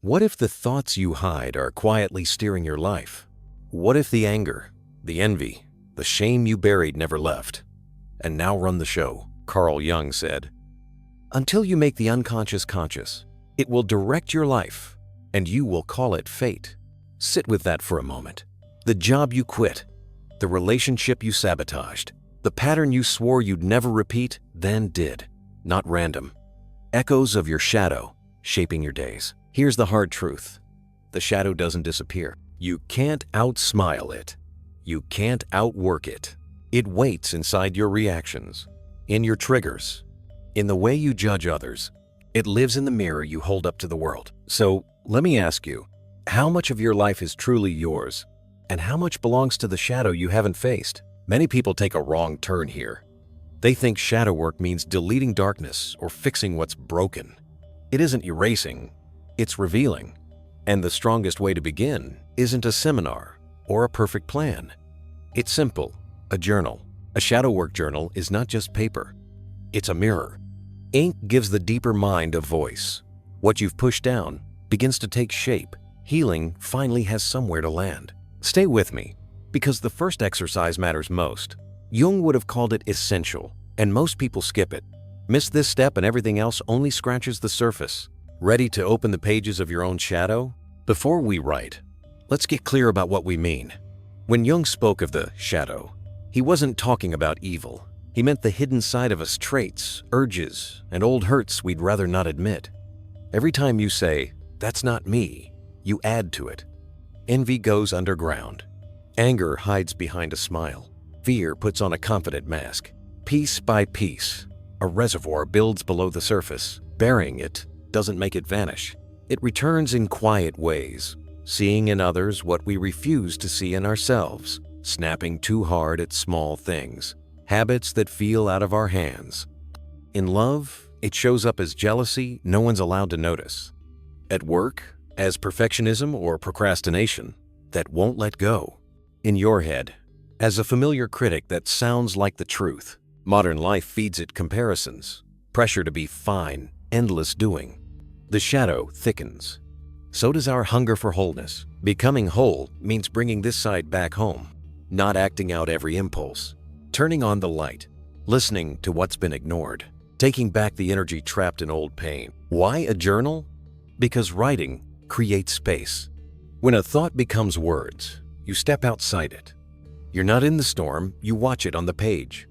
What if the thoughts you hide are quietly steering your life? What if the anger, the envy, the shame you buried never left, and now run the show? Carl Jung said, "Until you make the unconscious conscious, it will direct your life, and you will call it fate." Sit with that for a moment. The job you quit, the relationship you sabotaged, the pattern you swore you'd never repeat, then did. Not random. Echoes of your shadow shaping your days. Here's the hard truth. The shadow doesn't disappear. You can't outsmile it. You can't outwork it. It waits inside your reactions, in your triggers, in the way you judge others. It lives in the mirror you hold up to the world. So let me ask you, how much of your life is truly yours, and how much belongs to the shadow you haven't faced? Many people take a wrong turn here. They think shadow work means deleting darkness or fixing what's broken. It isn't erasing, it's revealing. And the strongest way to begin isn't a seminar or a perfect plan. It's simple, a journal. A shadow work journal is not just paper, it's a mirror. Ink gives the deeper mind a voice. What you've pushed down begins to take shape. Healing finally has somewhere to land. Stay with me, because the first exercise matters most. Jung would have called it essential, and most people skip it. Miss this step and everything else only scratches the surface. Ready to open the pages of your own shadow? Before we write, let's get clear about what we mean. When Jung spoke of the shadow, he wasn't talking about evil. He meant the hidden side of us, traits, urges, and old hurts we'd rather not admit. Every time you say, "That's not me," you add to it. Envy goes underground. Anger hides behind a smile. Fear puts on a confident mask. Piece by piece, a reservoir builds below the surface. Burying it doesn't make it vanish. It returns in quiet ways, seeing in others what we refuse to see in ourselves, snapping too hard at small things, habits that feel out of our hands. In love, it shows up as jealousy no one's allowed to notice. At work, as perfectionism or procrastination that won't let go. In your head, as a familiar critic that sounds like the truth. Modern life feeds it comparisons, pressure to be fine, endless doing. The shadow thickens. So does our hunger for wholeness. Becoming whole means bringing this side back home, not acting out every impulse, turning on the light, listening to what's been ignored, taking back the energy trapped in old pain. Why a journal? Because writing creates space. When a thought becomes words, you step outside it. You're not in the storm, you watch it on the page.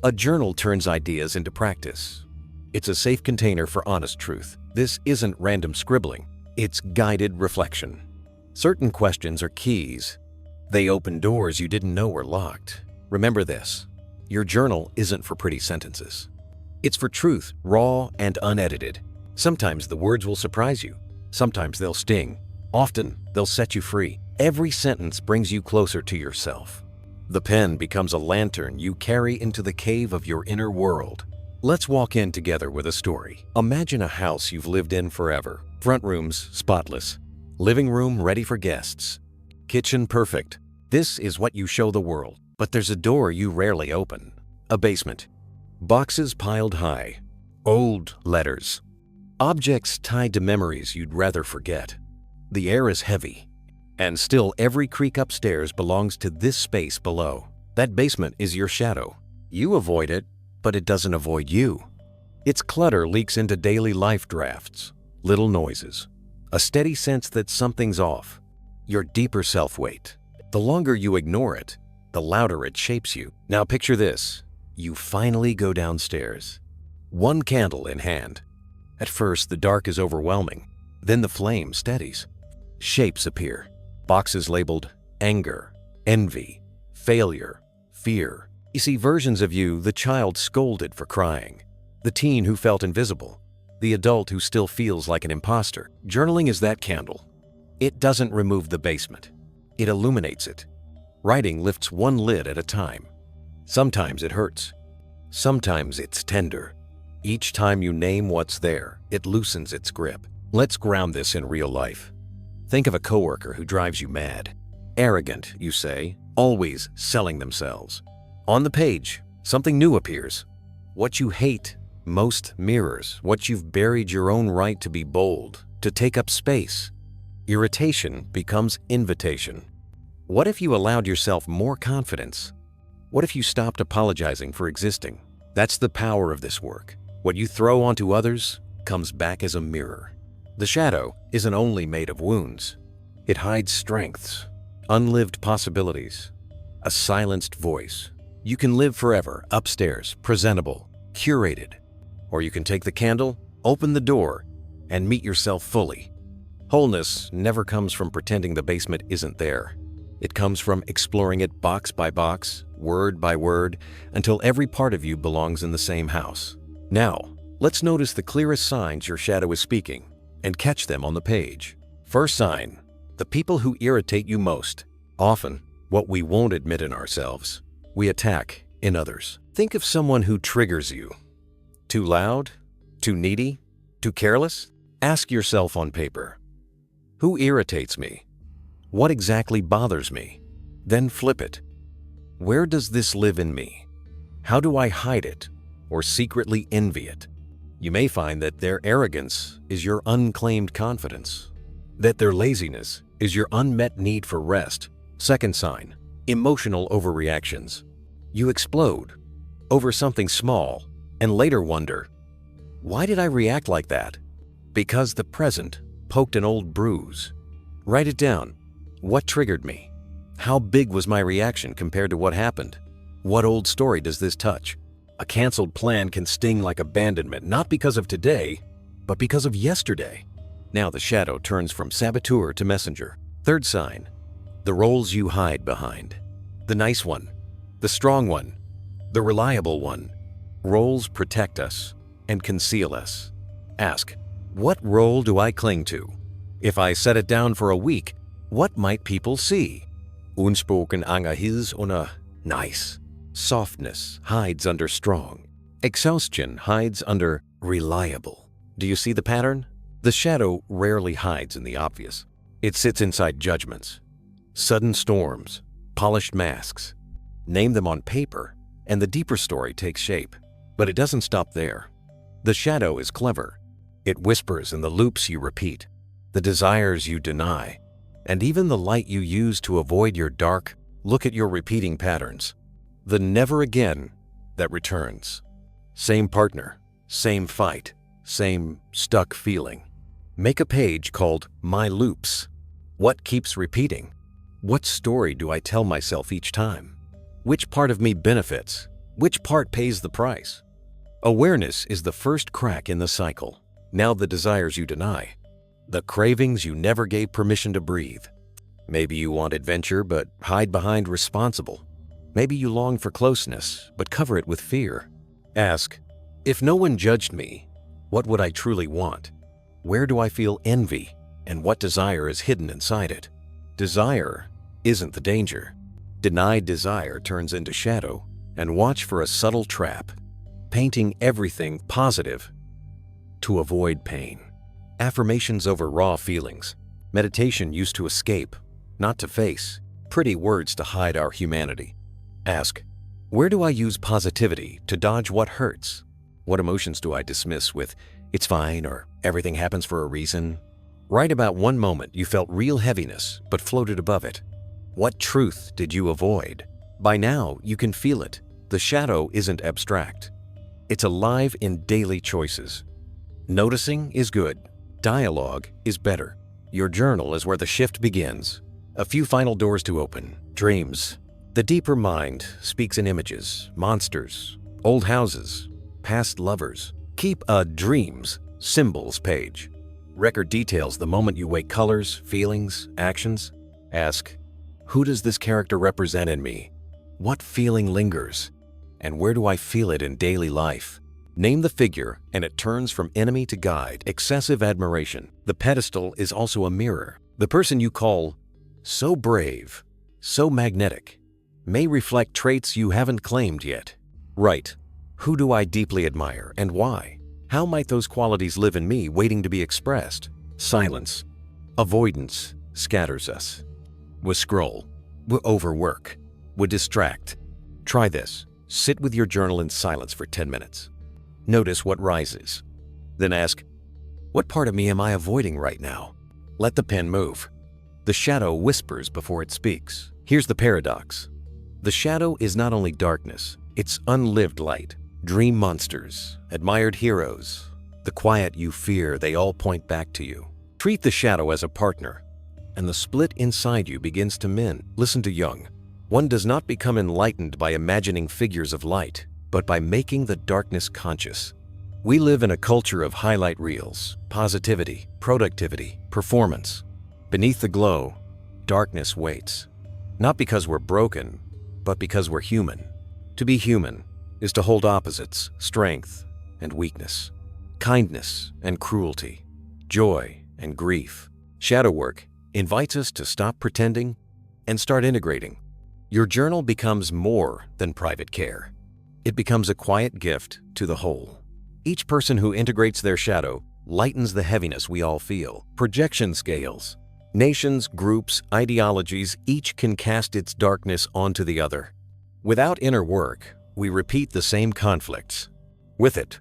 A journal turns ideas into practice. It's a safe container for honest truth. This isn't random scribbling, it's guided reflection. Certain questions are keys. They open doors you didn't know were locked. Remember this, your journal isn't for pretty sentences. It's for truth, raw and unedited. Sometimes the words will surprise you. Sometimes they'll sting. Often, they'll set you free. Every sentence brings you closer to yourself. The pen becomes a lantern you carry into the cave of your inner world. Let's walk in together with a story. Imagine a house you've lived in forever. Front rooms spotless. Living room ready for guests. Kitchen perfect. This is what you show the world. But there's a door you rarely open. A basement. Boxes piled high. Old letters. Objects tied to memories you'd rather forget. The air is heavy. And still every creak upstairs belongs to this space below. That basement is your shadow. You avoid it, but it doesn't avoid you. Its clutter leaks into daily life drafts, little noises, a steady sense that something's off, your deeper self-weight. The longer you ignore it, the louder it shapes you. Now picture this. You finally go downstairs, one candle in hand. At first, the dark is overwhelming. Then the flame steadies. Shapes appear. Boxes labeled anger, envy, failure, fear. You see versions of you, the child scolded for crying, the teen who felt invisible, the adult who still feels like an imposter. Journaling is that candle. It doesn't remove the basement. It illuminates it. Writing lifts one lid at a time. Sometimes it hurts. Sometimes it's tender. Each time you name what's there, it loosens its grip. Let's ground this in real life. Think of a coworker who drives you mad. Arrogant, you say, always selling themselves. On the page, something new appears. What you hate most mirrors what you've buried your own right to be bold, to take up space. Irritation becomes invitation. What if you allowed yourself more confidence? What if you stopped apologizing for existing? That's the power of this work. What you throw onto others comes back as a mirror. The shadow isn't only made of wounds. It hides strengths, unlived possibilities, a silenced voice. You can live forever, upstairs, presentable, curated. Or you can take the candle, open the door, and meet yourself fully. Wholeness never comes from pretending the basement isn't there. It comes from exploring it box by box, word by word, until every part of you belongs in the same house. Now, let's notice the clearest signs your shadow is speaking and catch them on the page. First sign, the people who irritate you most. Often, what we won't admit in ourselves, we attack in others. Think of someone who triggers you. Too loud? Too needy? Too careless? Ask yourself on paper, who irritates me? What exactly bothers me? Then flip it. Where does this live in me? How do I hide it or secretly envy it? You may find that their arrogance is your unclaimed confidence, that their laziness is your unmet need for rest. Second sign, emotional overreactions. You explode over something small and later wonder, why did I react like that? Because the present poked an old bruise. Write it down. What triggered me? How big was my reaction compared to what happened? What old story does this touch? A canceled plan can sting like abandonment, not because of today, but because of yesterday. Now the shadow turns from saboteur to messenger. Third sign, the roles you hide behind. The nice one, the strong one, the reliable one. Roles protect us and conceal us. Ask, what role do I cling to? If I set it down for a week, what might people see? Unspoken anger his under nice. Softness hides under strong. Exhaustion hides under reliable. Do you see the pattern? The shadow rarely hides in the obvious. It sits inside judgments, sudden storms, polished masks. Name them on paper, and the deeper story takes shape. But it doesn't stop there. The shadow is clever. It whispers in the loops you repeat, the desires you deny, and even the light you use to avoid your dark. Look at your repeating patterns. The never again that returns. Same partner, same fight, same stuck feeling. Make a page called My Loops. What keeps repeating? What story do I tell myself each time? Which part of me benefits? Which part pays the price? Awareness is the first crack in the cycle. Now the desires you deny, the cravings you never gave permission to breathe. Maybe you want adventure but hide behind responsible. Maybe you long for closeness but cover it with fear. Ask, if no one judged me, what would I truly want? Where do I feel envy, and what desire is hidden inside it? Desire isn't the danger. Denied desire turns into shadow, and watch for a subtle trap, painting everything positive to avoid pain. Affirmations over raw feelings. Meditation used to escape, not to face. Pretty words to hide our humanity. Ask, where do I use positivity to dodge what hurts? What emotions do I dismiss with, it's fine, or everything happens for a reason? Write about one moment you felt real heaviness but floated above it. What truth did you avoid? By now, you can feel it. The shadow isn't abstract. It's alive in daily choices. Noticing is good. Dialogue is better. Your journal is where the shift begins. A few final doors to open. Dreams. The deeper mind speaks in images, monsters, old houses, past lovers. Keep a dreams symbols page. Record details the moment you wake, colors, feelings, actions. Ask, who does this character represent in me? What feeling lingers? And where do I feel it in daily life? Name the figure and it turns from enemy to guide. Excessive admiration. The pedestal is also a mirror. The person you call so brave, so magnetic, may reflect traits you haven't claimed yet. Write, who do I deeply admire and why? How might those qualities live in me waiting to be expressed? Silence. Avoidance scatters us. We scroll. We overwork. We distract. Try this. Sit with your journal in silence for 10 minutes. Notice what rises. Then ask, What part of me am I avoiding right now? Let the pen move. The shadow whispers before it speaks. Here's the paradox. The shadow is not only darkness, it's unlived light. Dream monsters, admired heroes, the quiet you fear, they all point back to you. Treat the shadow as a partner, and the split inside you begins to mend. Listen to Jung. One does not become enlightened by imagining figures of light, but by making the darkness conscious. We live in a culture of highlight reels, positivity, productivity, performance. Beneath the glow, darkness waits. Not because we're broken, but because we're human. To be human is to hold opposites, strength and weakness, kindness and cruelty, joy and grief. Shadow work invites us to stop pretending and start integrating. Your journal becomes more than private care. It becomes a quiet gift to the whole. Each person who integrates their shadow lightens the heaviness we all feel. Projection scales. Nations, groups, ideologies, each can cast its darkness onto the other. Without inner work, we repeat the same conflicts. With it,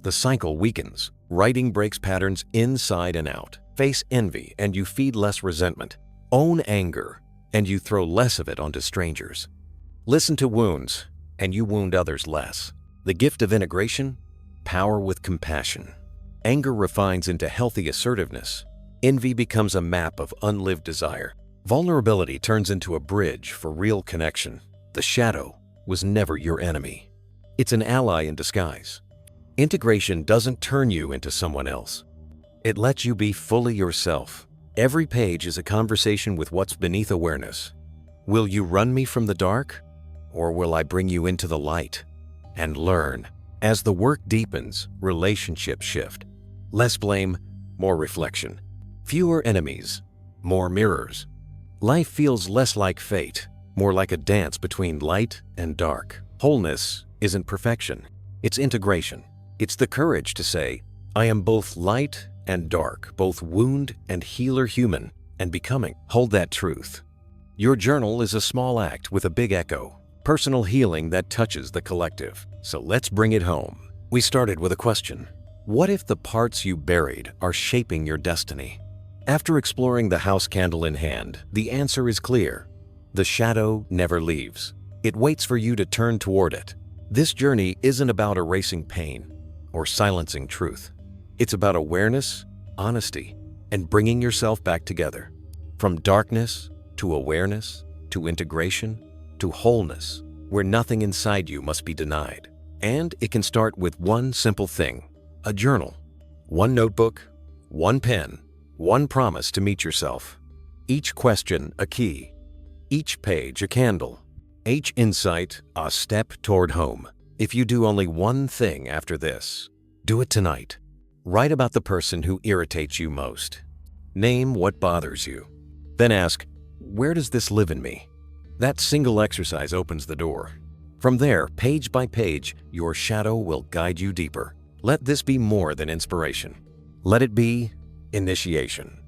the cycle weakens. Writing breaks patterns inside and out. Face envy and you feed less resentment. Own anger and you throw less of it onto strangers. Listen to wounds and you wound others less. The gift of integration? Power with compassion. Anger refines into healthy assertiveness. Envy becomes a map of unlived desire. Vulnerability turns into a bridge for real connection. The shadow was never your enemy. It's an ally in disguise. Integration doesn't turn you into someone else. It lets you be fully yourself. Every page is a conversation with what's beneath awareness. Will you run me from the dark? Or will I bring you into the light? And learn. As the work deepens, relationships shift. Less blame, more reflection. Fewer enemies, more mirrors. Life feels less like fate, more like a dance between light and dark. Wholeness isn't perfection, it's integration. It's the courage to say, I am both light and dark, both wound and healer human, and becoming. Hold that truth. Your journal is a small act with a big echo, personal healing that touches the collective. So let's bring it home. We started with a question. What if the parts you buried are shaping your destiny? After exploring the house candle in hand, the answer is clear. The shadow never leaves. It waits for you to turn toward it. This journey isn't about erasing pain or silencing truth. It's about awareness, honesty, and bringing yourself back together. From darkness to awareness, to integration, to wholeness, where nothing inside you must be denied. And it can start with one simple thing, a journal. One notebook, one pen, one promise to meet yourself. Each question a key, each page a candle, each insight a step toward home. If you do only one thing after this, do it tonight. Write about the person who irritates you most. Name what bothers you. Then ask, where does this live in me? That single exercise opens the door. From there, page by page, your shadow will guide you deeper. Let this be more than inspiration. Let it be initiation.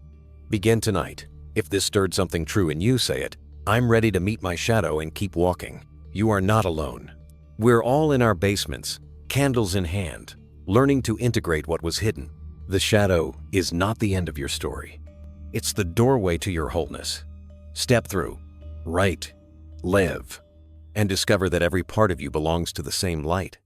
Begin tonight. If this stirred something true in you, say it. I'm ready to meet my shadow and keep walking. You are not alone. We're all in our basements, candles in hand, learning to integrate what was hidden. The shadow is not the end of your story. It's the doorway to your wholeness. Step through, write, live, and discover that every part of you belongs to the same light.